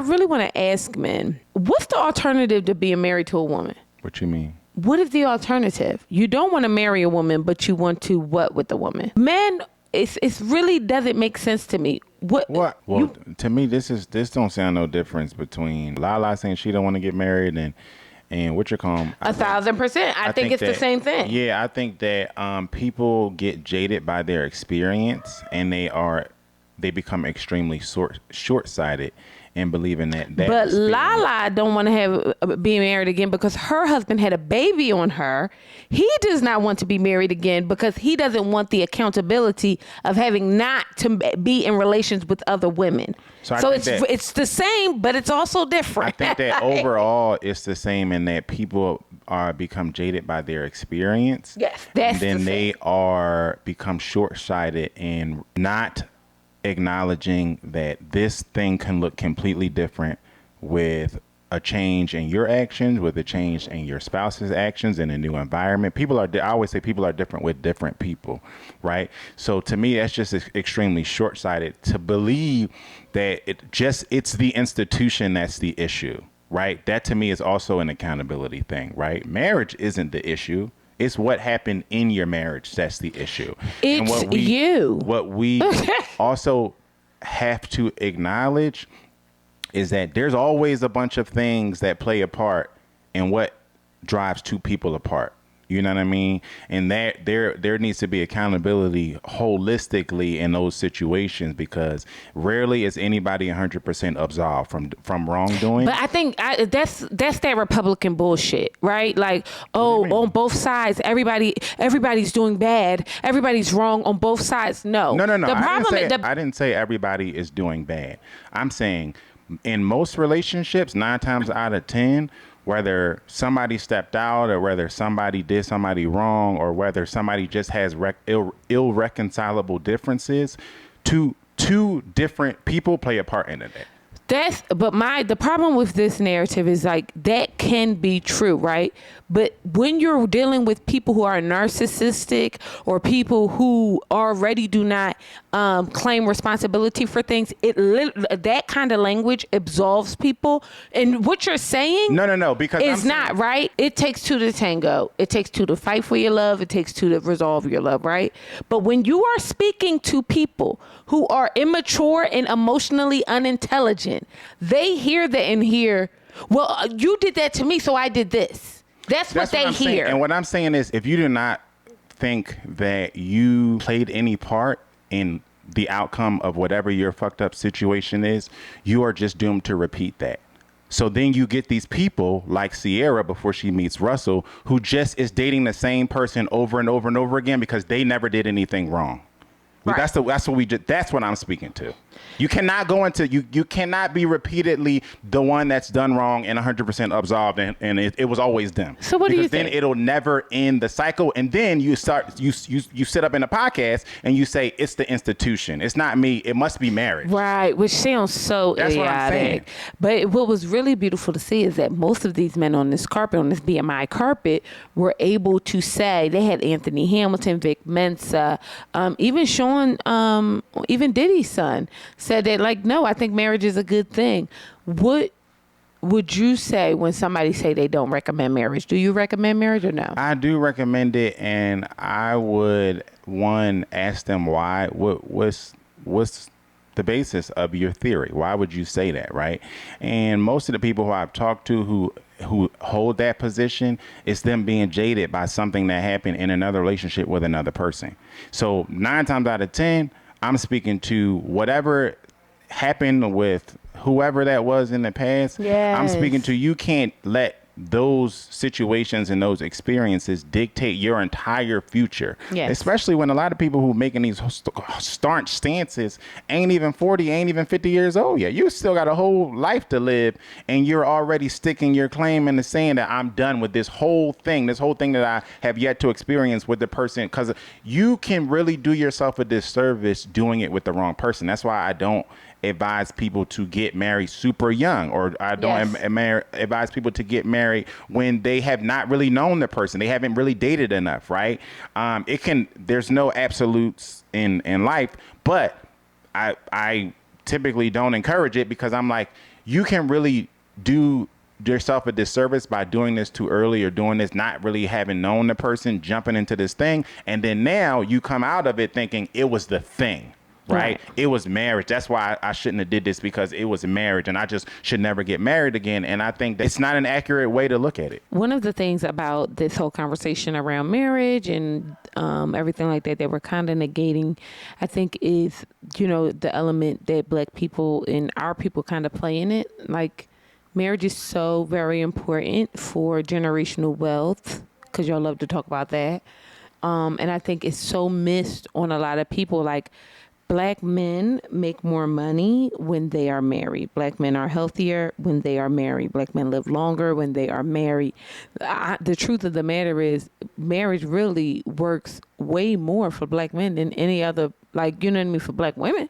really want to ask men, what's the alternative to being married to a woman? What you mean? What is the alternative? You don't want to marry a woman, but you want to what with the woman? Men, it's really doesn't make sense to me. What? Well, to me, this don't sound no difference between Lala saying she don't want to get married and what you call them? 1,000%. I think it's the same thing. Yeah, I think that people get jaded by their experience, and they become extremely short-sighted and believing that. But Lala don't want to have being married again because her husband had a baby on her. He does not want to be married again because he doesn't want the accountability of having not to be in relations with other women. So it's the same, but it's also different. I think that overall it's the same in that people become jaded by their experience. Yes, that's and then they become short-sighted and not acknowledging that this thing can look completely different with a change in your actions, with a change in your spouse's actions in a new environment. I always say people are different with different people, right? So to me, that's just extremely short-sighted to believe that it's the institution that's the issue, right? That to me is also an accountability thing, right? Marriage isn't the issue. It's what happened in your marriage that's the issue. What we also have to acknowledge is that there's always a bunch of things that play a part in what drives two people apart. You know what I mean? And that there needs to be accountability holistically in those situations, because rarely is anybody 100% absolved from wrongdoing. But I think that's that Republican bullshit, right? Like, on both sides, everybody's doing bad, everybody's wrong on both sides. No. The problem I didn't say everybody is doing bad. I'm saying in most relationships, 9 times out of 10, whether somebody stepped out or whether somebody did somebody wrong or whether somebody just has irreconcilable differences, two different people play a part in it. The problem with this narrative is like that can be true, right? But when you're dealing with people who are narcissistic or people who already do not claim responsibility for things, that kind of language absolves people. And what you're saying, no, because is not right. It takes two to tango. It takes two to fight for your love. It takes two to resolve your love, right? But when you are speaking to people who are immature and emotionally unintelligent, they hear that and hear, well, you did that to me, so I did this. That's what they hear. And what I'm saying is, if you do not think that you played any part in the outcome of whatever your fucked up situation is, you are just doomed to repeat that. So then you get these people like Sierra before she meets Russell, who just is dating the same person over and over and over again because they never did anything wrong. Right. That's what I'm speaking to. You cannot go into you cannot be repeatedly the one that's done wrong and 100% absolved and it was always them. So what do you think? Then it'll never end the cycle, and then you sit up in a podcast and you say it's the institution. It's not me. It must be marriage. Right, which sounds so That's idiotic. what I'm saying. But what was really beautiful to see is that most of these men on this carpet, on this BMI carpet, were able to say they had Anthony Hamilton, Vic Mensa, even Sean, even Diddy's son said that, like, no, I think marriage is a good thing. What would you say when somebody say they don't recommend marriage? Do you recommend marriage or no? I do recommend it, and I would, one, ask them why. What's the basis of your theory? Why would you say that, right? And most of the people who I've talked to who hold that position, it's them being jaded by something that happened in another relationship with another person. So 9 times out of 10, I'm speaking to whatever happened with whoever that was in the past. Yes. I'm speaking to, you can't let those situations and those experiences dictate your entire future. Yes. Especially when a lot of people who making these staunch stances ain't even 40, ain't even 50 years old yet. You still got a whole life to live, and you're already sticking your claim into saying that I'm done with this whole thing that I have yet to experience with the person, because you can really do yourself a disservice doing it with the wrong person. That's why I don't advise people to get married super young, or I don't advise people to get married when they have not really known the person. They haven't really dated enough, right? There's no absolutes in life, but I typically don't encourage it, because I'm like, you can really do yourself a disservice by doing this too early, or doing this not really having known the person, jumping into this thing, and then now you come out of it thinking it was the thing. Right. It was marriage. That's why I shouldn't have did this, because it was marriage and I just should never get married again. And I think it's not an accurate way to look at it. One of the things about this whole conversation around marriage and everything like that we're kind of negating, I think, is, the element that Black people and our people kind of play in it. Like, marriage is so very important for generational wealth, because y'all love to talk about that. And I think it's so missed on a lot of people. Like, Black men make more money when they are married. Black men are healthier when they are married. Black men live longer when they are married. The truth of the matter is, marriage really works way more for Black men than any other, for Black women.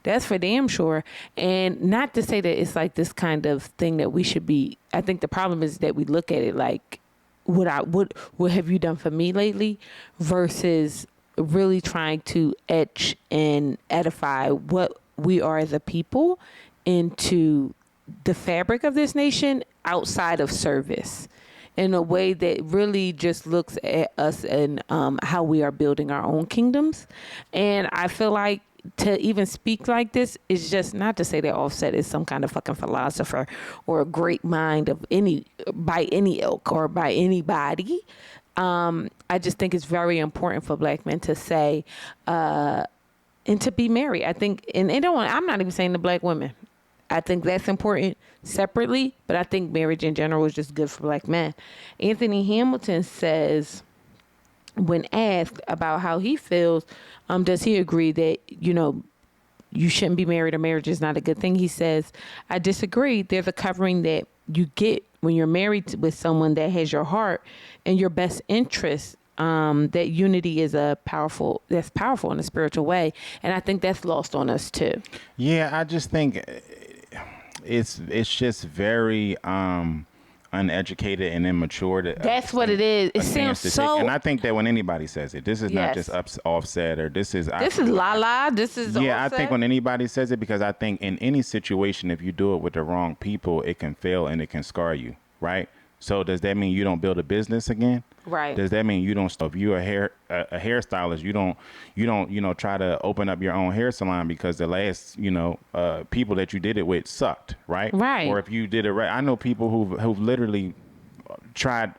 That's for damn sure. And not to say that it's like this kind of thing that we should be. I think the problem is that we look at it like, what have you done for me lately, versus really trying to etch and edify what we are as a people into the fabric of this nation outside of service, in a way that really just looks at us and how we are building our own kingdoms. And I feel like to even speak like this is just not to say that Offset is some kind of fucking philosopher or a great mind by any ilk or by anybody. I just think it's very important for Black men to say, and to be married. I think, and I'm not even saying the Black women. I think that's important separately, but I think marriage in general is just good for Black men. Anthony Hamilton says, when asked about how he feels, does he agree that, you shouldn't be married or marriage is not a good thing? He says, I disagree. There's a covering that you get when you're married with someone that has your heart and your best interest, that unity is powerful in a spiritual way. And I think that's lost on us too. Yeah, I just think it's just very uneducated and immature. That's what it is. It sounds so. And I think that when anybody says it, this is not just Offset or this is Lala. This is yeah. Offset. I think when anybody says it, because I think in any situation, if you do it with the wrong people, it can fail and it can scar you, right? So does that mean you don't build a business again? Right. Does that mean you don't? If you're a hairstylist, you don't try to open up your own hair salon because the last people that you did it with sucked, right? Right. Or if you did it right, I know people who've literally tried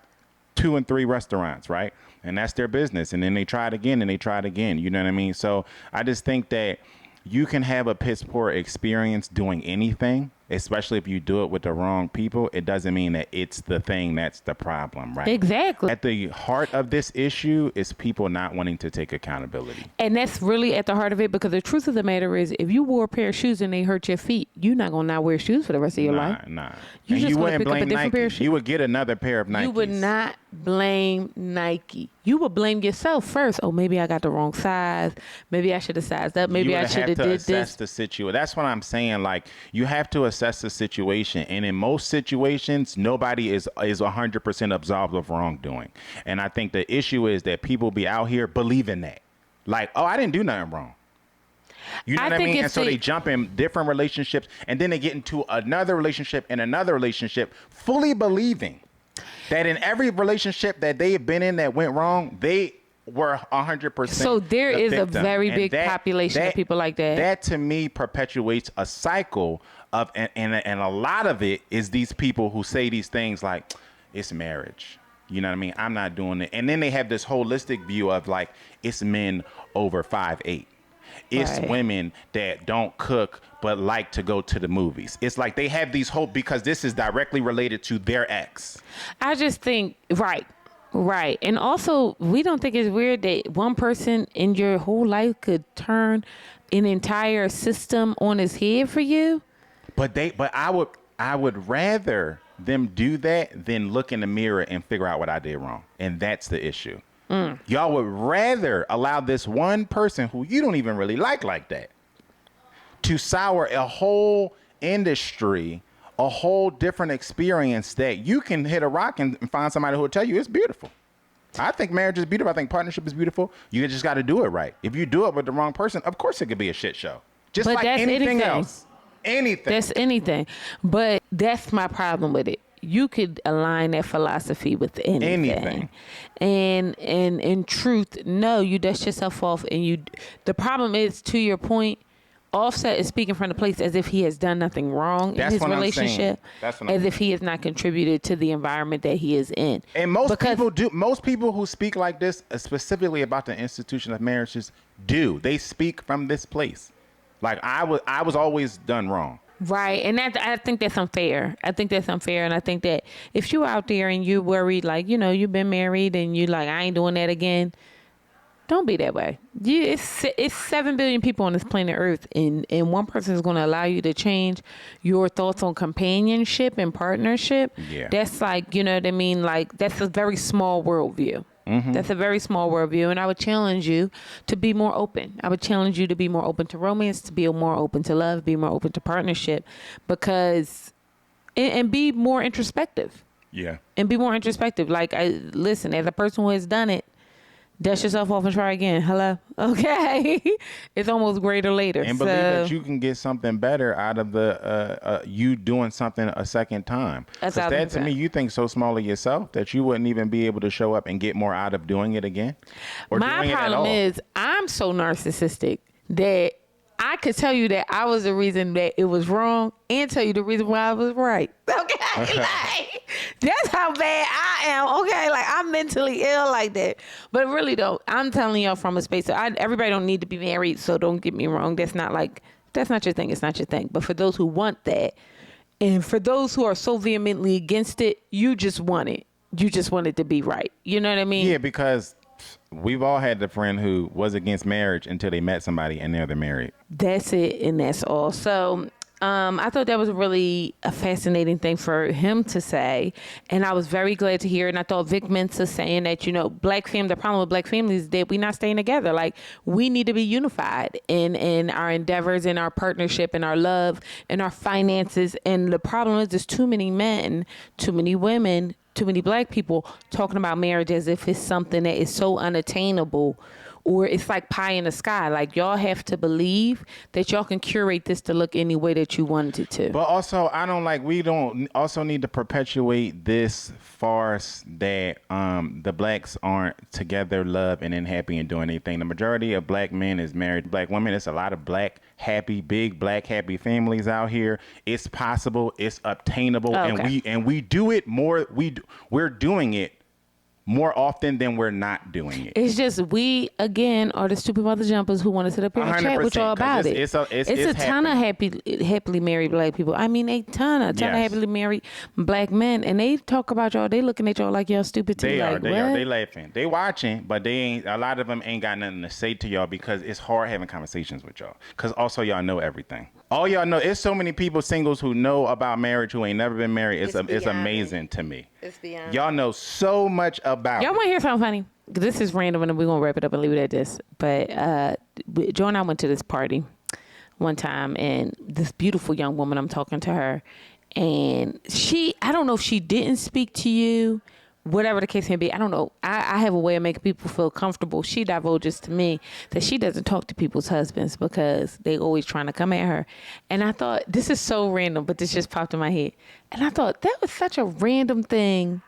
2 and 3 restaurants, right? And that's their business, and then they try it again and they try it again. You know what I mean? So I just think that you can have a piss poor experience doing anything, especially if you do it with the wrong people. It doesn't mean that it's the thing that's the problem, right? Exactly. At the heart of this issue is people not wanting to take accountability. And that's really at the heart of it, because the truth of the matter is, if you wore a pair of shoes and they hurt your feet, you're not going to not wear shoes for the rest of your life. Nah. You just wouldn't pick up a blame different Nike. pair of shoes. You would get another pair of Nikes. You would not blame Nike. You would blame yourself first. Oh, maybe I got the wrong size. Maybe I should have sized up. Maybe I should have did this. The situation. That's what I'm saying. Like, you have to assess the situation, and in most situations, nobody is 100% absolved of wrongdoing. And I think the issue is that people be out here believing that, like, oh, I didn't do nothing wrong. You know what I mean? And so they jump in different relationships, and then they get into another relationship and another relationship, fully believing that in every relationship that they have been in that went wrong, they were 100%. So there is a very big population of people like that. That to me perpetuates a cycle of, and a lot of it is these people who say these things like, it's marriage. You know what I mean? I'm not doing it. And then they have this holistic view of like, it's men over 5'8". It's women that don't cook but like to go to the movies. It's like they have these hope because this is directly related to their ex. I just think, right. And also, we don't think it's weird that one person in your whole life could turn an entire system on its head for you. But I would rather them do that than look in the mirror and figure out what I did wrong. And that's the issue. Y'all would rather allow this one person who you don't even really like that to sour a whole industry, a whole different experience that you can hit a rock and find somebody who will tell you it's beautiful. I think marriage is beautiful. I think partnership is beautiful. You just got to do it right. If you do it with the wrong person, of course it could be a shit show. Just like anything else. Anything. That's anything. But that's my problem with it. You could align that philosophy with anything. And in truth, no, you dust yourself off. And the problem is, to your point, Offset is speaking from the place as if he has done nothing wrong in his relationship, as if he has not contributed to the environment that he is in. And most people who speak like this, specifically about the institution of marriages, do. They speak from this place. Like, I was always done wrong. Right. And I think that's unfair. And I think that if you're out there and you're worried, like, you've been married and you like, I ain't doing that again. Don't be that way. It's 7 billion people on this planet Earth, and one person is going to allow you to change your thoughts on companionship and partnership. Yeah. That's like, you know what I mean? Like, that's a very small worldview. Mm-hmm. That's a very small worldview, and I would challenge you to be more open. I would challenge you to be more open to romance, to be more open to love, be more open to partnership, because and be more introspective. Yeah. And be more introspective. Like, listen, as a person who has done it, dust yourself off and try again. Hello? Okay. It's almost greater later. And believe that you can get something better out of the you doing something a second time. That's that to me, you think so small of yourself that you wouldn't even be able to show up and get more out of doing it again? Or my problem is I'm so narcissistic that I could tell you that I was the reason that it was wrong and tell you the reason why I was right. Okay? Like, that's how bad I am. Okay? Like, I'm mentally ill like that. But really, though, I'm telling y'all from a space. Everybody don't need to be married, so don't get me wrong. That's not your thing. It's not your thing. But for those who want that, and for those who are so vehemently against it, you just want it. You just want it to be right. You know what I mean? Yeah, because we've all had the friend who was against marriage until they met somebody and now they're married. That's it, and that's all. So I thought that was really a fascinating thing for him to say, and I was very glad to hear it. And I thought Vic Mensa saying that, the problem with black families is that we're not staying together. Like, we need to be unified in our endeavors, in our partnership, in our love, in our finances. And the problem is there's too many men, too many women, too many black people talking about marriage as if it's something that is so unattainable, or it's like pie in the sky. Like, y'all have to believe that y'all can curate this to look any way that you wanted it to. But also, we don't also need to perpetuate this farce that the blacks aren't together, love, and then happy and doing anything. The majority of black men is married. Black women, it's a lot of black, happy, big black, happy families out here. It's possible. It's obtainable. Okay. And we do it more. We're doing it more often than we're not doing it. It's just, we, again, are the stupid mother jumpers who want to sit up here and chat with y'all about it. It's a ton of happily married black people. I mean, a ton of happily married black men. And they talk about y'all. They looking at y'all like y'all stupid too. They like, are. They laughing. They watching, but they ain't. A lot of them ain't got nothing to say to y'all because it's hard having conversations with y'all. Because also y'all know everything. All y'all know. It's so many people, singles, who know about marriage who ain't never been married. It's amazing to me. It's beyond. Y'all know so much about. Y'all want to hear something funny? This is random, and we're gonna wrap it up and leave it at this. But Joe and I went to this party one time, and this beautiful young woman, I'm talking to her, and I don't know if she didn't speak to you, whatever the case may be. I don't know. I have a way of making people feel comfortable. She divulges to me that she doesn't talk to people's husbands because they always trying to come at her. And I thought, this is so random, but this just popped in my head. And I thought, that was such a random thing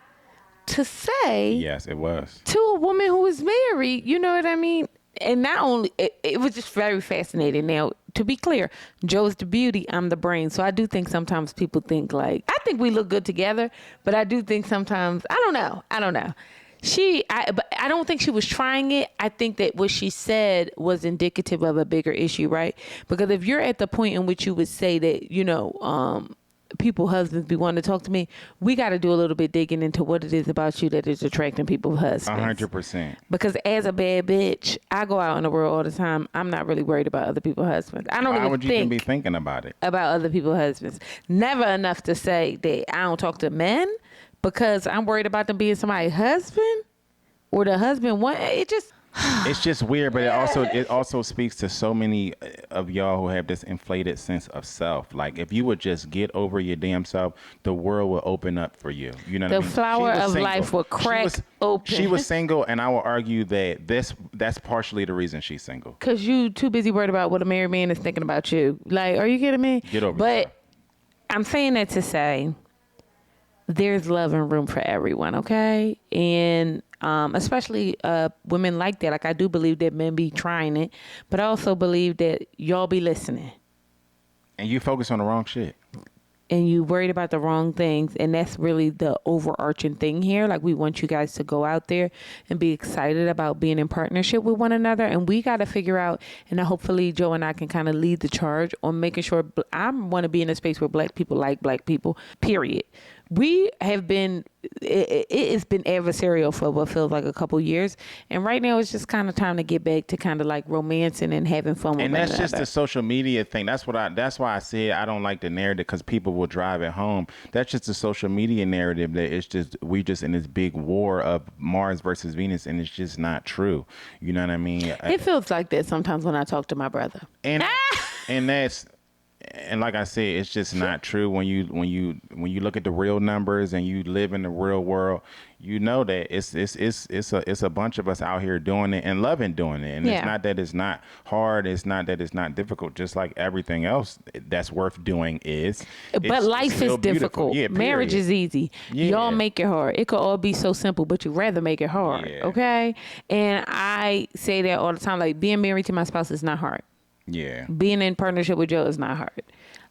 to say. Yes, it was. To a woman who is married, you know what I mean? And not only, it was just very fascinating. Now, to be clear, Joe's the beauty, I'm the brain. So I do think sometimes people think like, I think we look good together, but I do think sometimes, I don't know. But I don't think she was trying it. I think that what she said was indicative of a bigger issue, right? Because if you're at the point in which you would say that, people husbands be wanting to talk to me, we got to do a little bit digging into what it is about you that is attracting people's husbands. 100%. Because as a bad bitch, I go out in the world all the time. I'm not really worried about other people's husbands. I don't Why even would you even be thinking about it? About other people's husbands. Never enough to say that I don't talk to men because I'm worried about them being somebody's husband or the husband. It's just weird, but it also speaks to so many of y'all who have this inflated sense of self. Like, if you would just get over your damn self, the world will open up for you. You know what I mean? The flower of life will crack open. She was single, and I will argue that that's partially the reason she's single. Because you too busy worried about what a married man is thinking about you. Like, are you kidding me? Get over yourself. But I'm saying that to say there's love and room for everyone, okay? And especially women like that. Like, I do believe that men be trying it, but I also believe that y'all be listening. And you focus on the wrong shit. And you worried about the wrong things. And that's really the overarching thing here. Like, we want you guys to go out there and be excited about being in partnership with one another. And we got to figure out, and hopefully Joe and I can kind of lead the charge on making sure I want to be in a space where black people like black people, period. We have been, it has been adversarial for what feels like a couple years. And right now it's just kind of time to get back to kind of like romancing and having fun with And one that's another. just the social media thing. That's why I said I don't like the narrative, because people will drive it home. That's just the social media narrative that it's just, we just in this big war of Mars versus Venus, and it's just not true. You know what I mean? It feels like that sometimes when I talk to my brother. And and like I said, it's just not true. When you look at the real numbers and you live in the real world, you know that it's a bunch of us out here doing it and loving doing it. And It's not that it's not hard. It's not that it's not difficult. Just like everything else that's worth doing is. But life is difficult. Yeah, marriage is easy. Yeah. Y'all make it hard. It could all be so simple, but you rather make it hard. Yeah. Okay? And I say that all the time. Like, being married to my spouse is not hard. Yeah. Being in partnership with Joe is not hard.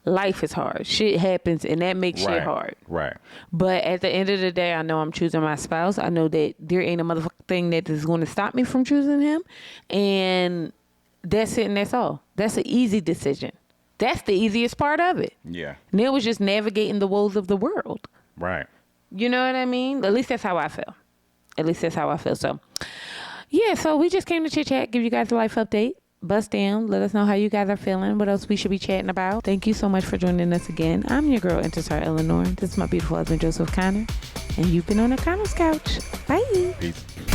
Life is hard. Shit happens, and that makes shit hard. Right. But at the end of the day, I know I'm choosing my spouse. I know that there ain't a motherfucking thing that is going to stop me from choosing him. And that's it, and that's all. That's an easy decision. That's the easiest part of it. Yeah. And it was just navigating the woes of the world. Right. You know what I mean? At least that's how I feel. So, yeah, so we just came to chit chat, give you guys a life update. bust down. Let us know how you guys are feeling. What else we should be chatting about. Thank you so much for joining us again. I'm your girl, Intisar Eleanor. This is my beautiful husband, Joseph Conner. And you've been on the Conner's Couch. Bye. Peace.